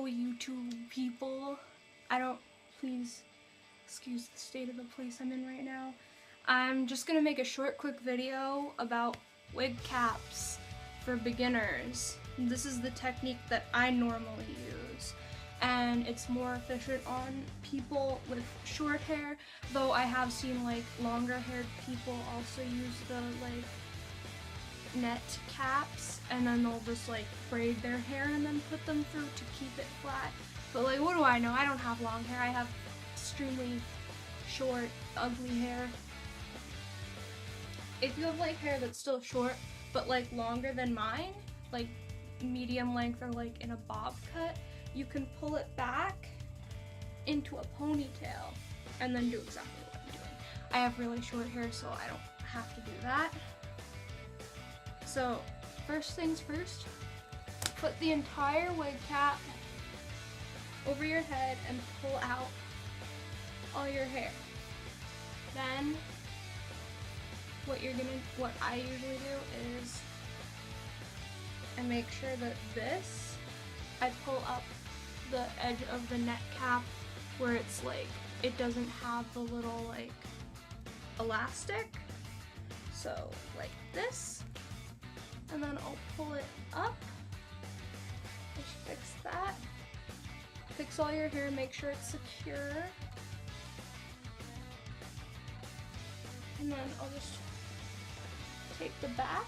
YouTube people. Please excuse the state of the place I'm in right now. I'm just gonna make a short, quick video about wig caps for beginners. This is the technique that I normally use, and it's more efficient on people with short hair, though I have seen like longer haired people also use the like net caps, and then they'll just like braid their hair and then put them through to keep it flat. But like, what do I know? I don't have long hair. I have extremely short, ugly hair. If you have like hair that's still short but like longer than mine, like medium length or like in a bob cut, you can pull it back into a ponytail and then do exactly what I'm doing. I have really short hair, so I don't have to do that. So first things first, put the entire wig cap over your head and pull out all your hair. Then what I usually do is I make sure that I pull up the edge of the net cap where it's like, it doesn't have the little like elastic. So like this, and then I'll pull it up, just fix that. Fix all your hair, make sure it's secure. And then I'll just take the back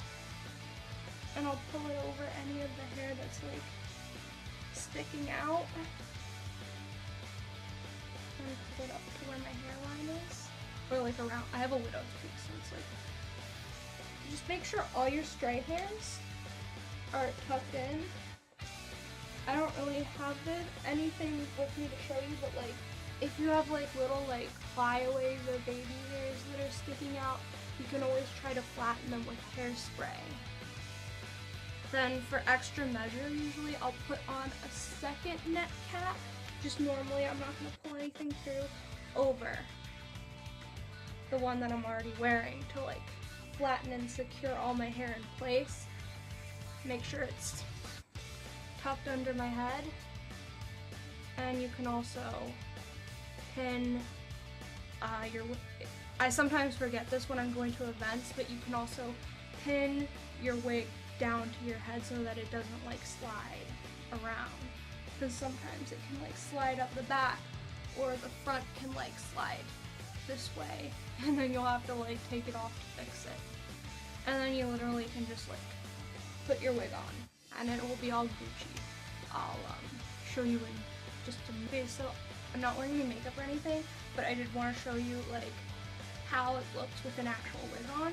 and I'll pull it over any of the hair that's like sticking out. And pull it up to where my hairline is. Or like around, I have a widow's peak, so it's like, just make sure all your stray hairs are tucked in. I don't really have anything with me to show you, but like, if you have like little like flyaways or baby hairs that are sticking out, you can always try to flatten them with hairspray. Then for extra measure, usually I'll put on a second net cap. Just normally, I'm not going to pull anything through, over the one that I'm already wearing to like flatten and secure all my hair in place. Make sure it's tucked under my head. And you can also pin I sometimes forget this when I'm going to events, but you can also pin your wig down to your head so that it doesn't like slide around, because sometimes it can like slide up the back, or the front can like slide this way, and then you'll have to like take it off to fix it. And then you literally can just like put your wig on and it will be all Gucci. I'll show you in just a minute. So I'm not wearing any makeup or anything, but I did want to show you like how it looks with an actual wig on.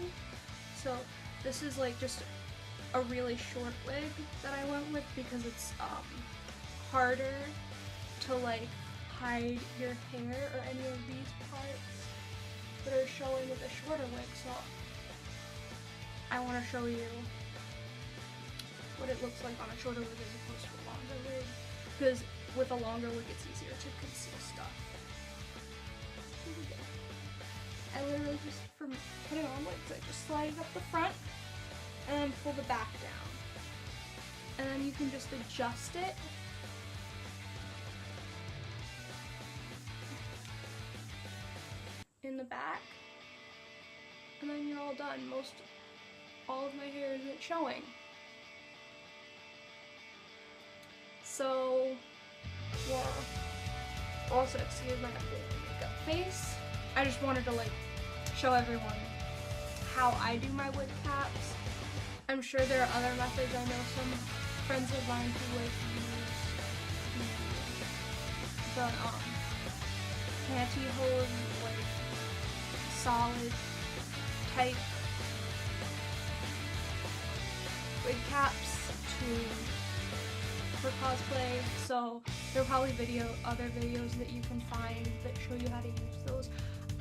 So this is like just a really short wig that I went with because it's harder to like hide your hair or any of these parts that are showing with a shorter wig. So I want to show you what it looks like on a shorter wig as opposed to a longer wig, because with a longer wig it's easier to conceal stuff. Here we go. I literally just, for putting on wigs, I just slide it up the front and then pull the back down. And then you can just adjust it. In the back. And then you're all done. All of my hair isn't showing. So, yeah. Also, excuse my makeup face. I just wanted to like show everyone how I do my wig caps. I'm sure there are other methods. I know some friends of mine who like use the pantyhose, like solid type wig caps for cosplay. So there are probably other videos that you can find that show you how to use those.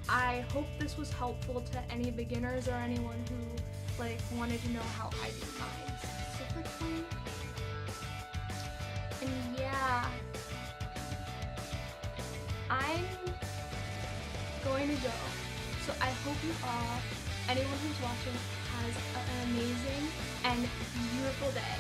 I hope this was helpful to any beginners or anyone who like wanted to know how I do mine specifically. And yeah, I'm going to go. So I hope you all, anyone who's watching, has an amazing and beautiful day.